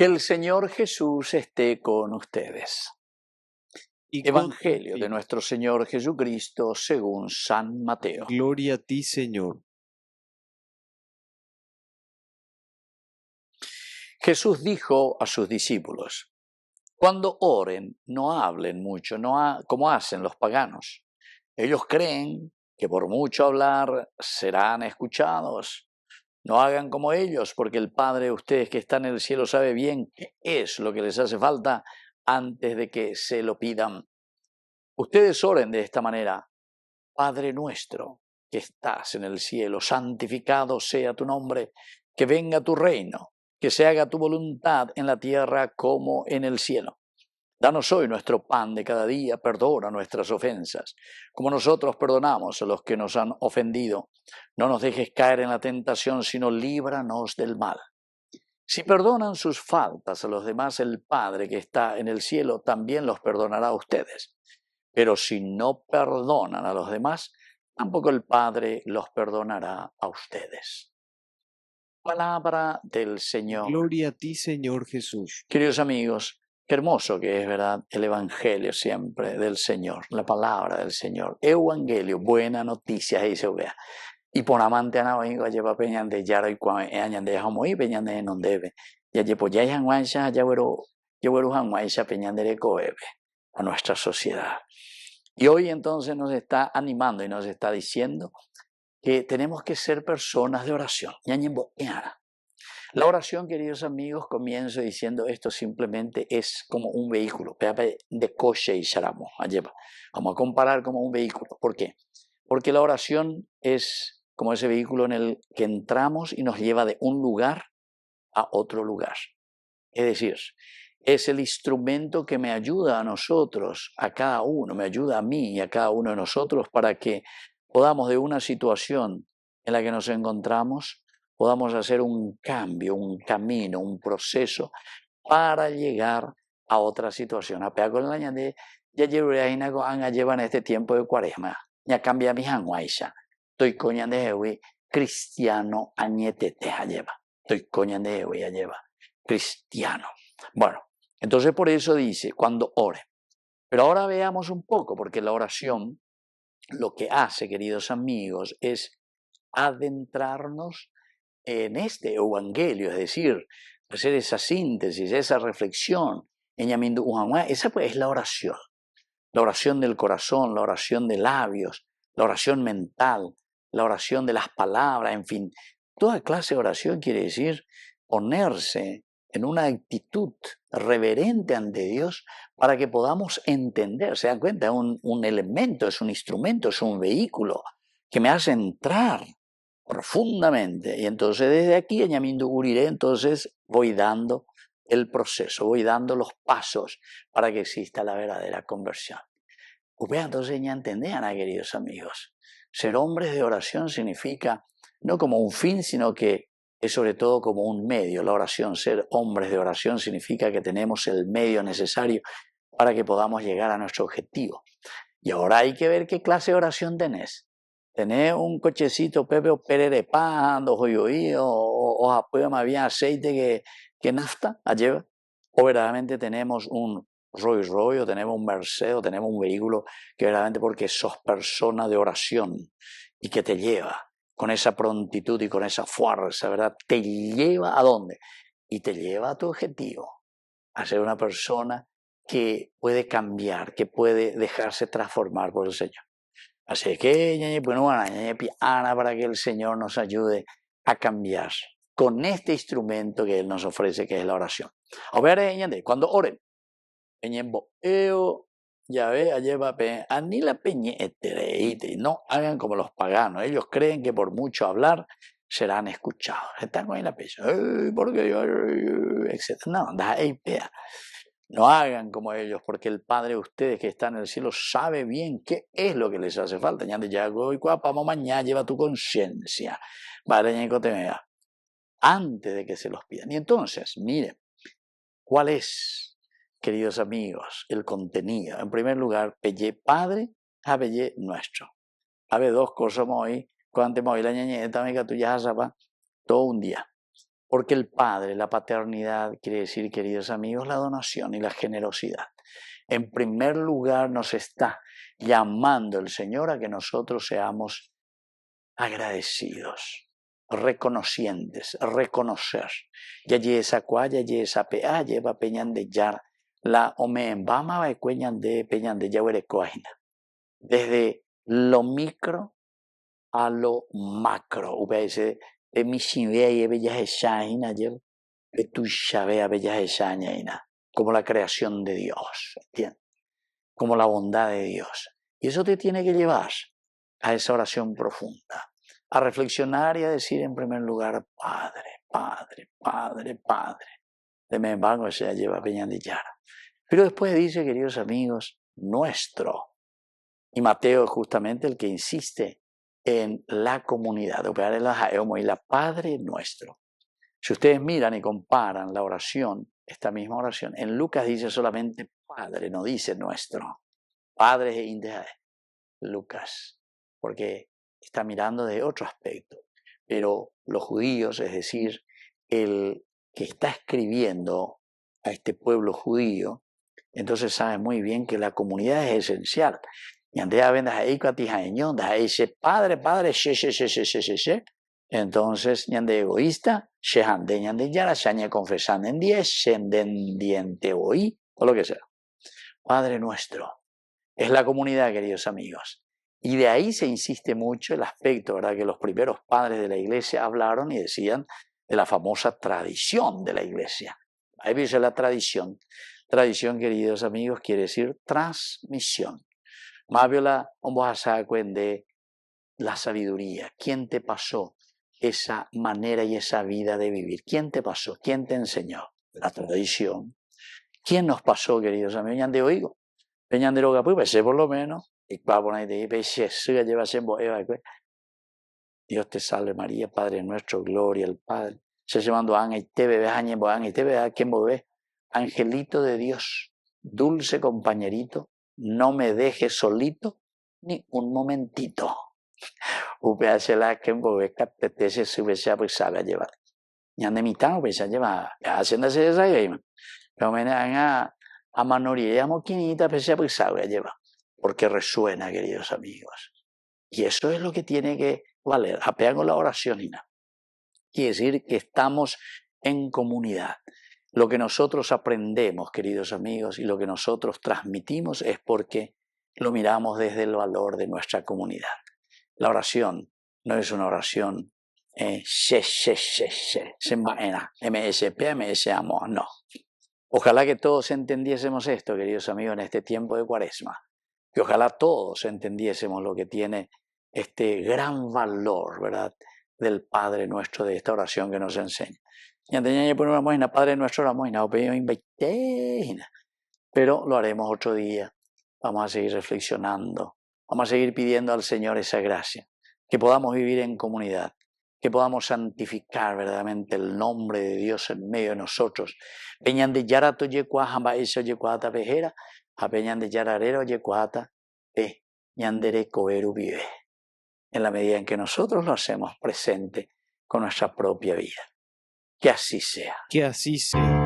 Que el Señor Jesús esté con ustedes. Y Evangelio de contigo. nuestro Señor Jesucristo según San Mateo. Gloria a ti, Señor. Jesús dijo a sus discípulos: cuando oren, no hablen mucho, como hacen los paganos. Ellos creen que por mucho hablar serán escuchados. No hagan como ellos, porque el Padre de ustedes que está en el cielo sabe bien qué es lo que les hace falta antes de que se lo pidan. Ustedes oren de esta manera: Padre nuestro que estás en el cielo, santificado sea tu nombre, que venga tu reino, que se haga tu voluntad en la tierra como en el cielo. Danos hoy nuestro pan de cada día, perdona nuestras ofensas, como nosotros perdonamos a los que nos han ofendido. No nos dejes caer en la tentación, sino líbranos del mal. Si perdonan sus faltas a los demás, el Padre que está en el cielo también los perdonará a ustedes. Pero si no perdonan a los demás, tampoco el Padre los perdonará a ustedes. Palabra del Señor. Gloria a ti, Señor Jesús. Queridos amigos, qué hermoso que es, ¿verdad?, el Evangelio siempre del Señor, la palabra del Señor. Evangelio, buena noticia, dice vea. Y por amante ana vengo a llevar peñan de yaro y cuan añan de jamo y peñan de non debe. Ya llevo ya hanguansha ya wero hanguansha peñan de coebe a nuestra sociedad. Y hoy entonces nos está animando y nos está diciendo que tenemos que ser personas de oración. La oración, queridos amigos, comienzo diciendo esto simplemente es como un vehículo. De coche y sharamo. Vamos a comparar como un vehículo. ¿Por qué? Porque la oración es como ese vehículo en el que entramos y nos lleva de un lugar a otro lugar. Es decir, es el instrumento que me ayuda a nosotros, a cada uno, me ayuda a mí y a cada uno de nosotros para que podamos de una situación en la que nos encontramos, podamos hacer un cambio, un camino, un proceso para llegar a otra situación. Apea con la añade, ya llevan este tiempo de cuaresma, ya cambia mi hanguaisha, estoy coña de cristiano añetete lleva, estoy coña de lleva, cristiano. Bueno, entonces por eso dice, cuando ore. Pero ahora veamos un poco, porque la oración lo que hace, queridos amigos, es adentrarnos en este evangelio, es decir, hacer esa síntesis, esa reflexión. Esa pues es la oración del corazón, la oración de labios, la oración mental, la oración de las palabras, en fin. Toda clase de oración quiere decir ponerse en una actitud reverente ante Dios para que podamos entender. ¿Se dan cuenta? Es un elemento, es un instrumento, es un vehículo que me hace entrar profundamente. Y entonces desde aquí, añadiendo Uriré, entonces voy dando el proceso, voy dando los pasos para que exista la verdadera conversión. Ustedes entonces ya entendían, queridos amigos. Ser hombres de oración significa no como un fin, sino que es sobre todo como un medio. La oración, ser hombres de oración, significa que tenemos el medio necesario para que podamos llegar a nuestro objetivo. Y ahora hay que ver qué clase de oración tenés. ¿Tenés un cochecito Pepe o Perere Pan, o apoyo más bien aceite que nafta? ¿Lleva? ¿O verdaderamente tenemos un Rolls Royce, o tenemos un Mercedes, o tenemos un vehículo que verdaderamente porque sos persona de oración y que te lleva con esa prontitud y con esa fuerza, ¿verdad? ¿Te lleva a dónde? Y te lleva a tu objetivo, a ser una persona que puede cambiar, que puede dejarse transformar por el Señor. Así que, bueno, para que el Señor nos ayude a cambiar con este instrumento que Él nos ofrece, que es la oración. A ver, cuando oren, ya ve, lleva ni la no hagan como los paganos. Ellos creen que por mucho hablar serán escuchados. Están con la pecha, porque yo, etc. No, no hagan como ellos, porque el Padre de ustedes que está en el cielo sabe bien qué es lo que les hace falta. Mañana lleva tu conciencia. Antes de que se los pidan. Y entonces, miren, ¿cuál es, queridos amigos, el contenido? En primer lugar, Pelle Padre, a Pelle nuestro. Habe dos cosas hoy, cuando hoy la ñañeta, me tú ya sabes, todo un día. Porque el Padre, la paternidad, quiere decir, queridos amigos, la donación y la generosidad. En primer lugar nos está llamando el Señor a que nosotros seamos agradecidos, reconocientes, reconocer. Ya esa cuaya, ya esa pea, lleva peñan de yar, la omembama va peñan de yahuere coaina. Desde lo micro a lo macro. Ubese de mi shivea y bellas eshaina, de tu shabea bellas eshaina, como la creación de Dios, ¿entiendes? Como la bondad de Dios. Y eso te tiene que llevar a esa oración profunda, a reflexionar y a decir en primer lugar, Padre, Padre, Padre, Padre. De Membango se lleva Peñandillara. Pero después dice, queridos amigos, nuestro. Y Mateo es justamente el que insiste en la comunidad, operar en la Padre nuestro. Si ustedes miran y comparan la oración, esta misma oración, en Lucas dice solamente Padre, no dice nuestro. Padre e India, Lucas, porque está mirando de otro aspecto. Pero los judíos, es decir, el que está escribiendo a este pueblo judío, entonces sabe muy bien que la comunidad es esencial. Y Andrea vendas ahí ese padre, padre, she. Entonces, ñande egoísta, shehande ñande yara, shañe confesando en 10, shenden diente oí, o lo que sea. Padre nuestro. Es la comunidad, queridos amigos. Y de ahí se insiste mucho el aspecto, ¿verdad?, que los primeros padres de la iglesia hablaron y decían de la famosa tradición de la iglesia. Ahí dice la tradición. Tradición, queridos amigos, quiere decir transmisión. Más viola, vamos a de la sabiduría. ¿Quién te pasó esa manera y esa vida de vivir? ¿Quién te pasó? ¿Quién te enseñó? La tradición. ¿Quién nos pasó, queridos amigos? Ya de oigo. Peñan de loca, pues por lo menos. Y para poner de lleva Dios te salve María, Padre nuestro, gloria al Padre. Se llevando ángel, te bebes ángel, te bebes quién bebés. Angelito de Dios, dulce compañerito, no me dejes solito ni un momentito. UPH la que bebés te se sube se pues sabe a llevar. Ya de mitad pues se lleva, haciéndose esa y pero me a manoría moquinita pues se pues sabe a llevar. Porque resuena, queridos amigos. Y eso es lo que tiene que valer. Apea con la oración y nada. Quiere decir que estamos en comunidad. Lo que nosotros aprendemos, queridos amigos, y lo que nosotros transmitimos es porque lo miramos desde el valor de nuestra comunidad. La oración no es una oración MSP, no. Ojalá que todos entendiésemos esto, queridos amigos, en este tiempo de Cuaresma. Que ojalá todos entendiésemos lo que tiene este gran valor, ¿verdad?, del Padre nuestro, de esta oración que nos enseña. Ya tenía que poner una moina, Padre nuestro, la moina, pero lo haremos otro día. Vamos a seguir reflexionando, vamos a seguir pidiendo al Señor esa gracia, que podamos vivir en comunidad, que podamos santificar verdaderamente el nombre de Dios en medio de nosotros. Peñan de yarato yecuajamba eso yecuata pejera, a peñan de yararero yecuata pe ñandere coeru vive. En la medida en que nosotros lo hacemos presente con nuestra propia vida. Que así sea. Que así sea.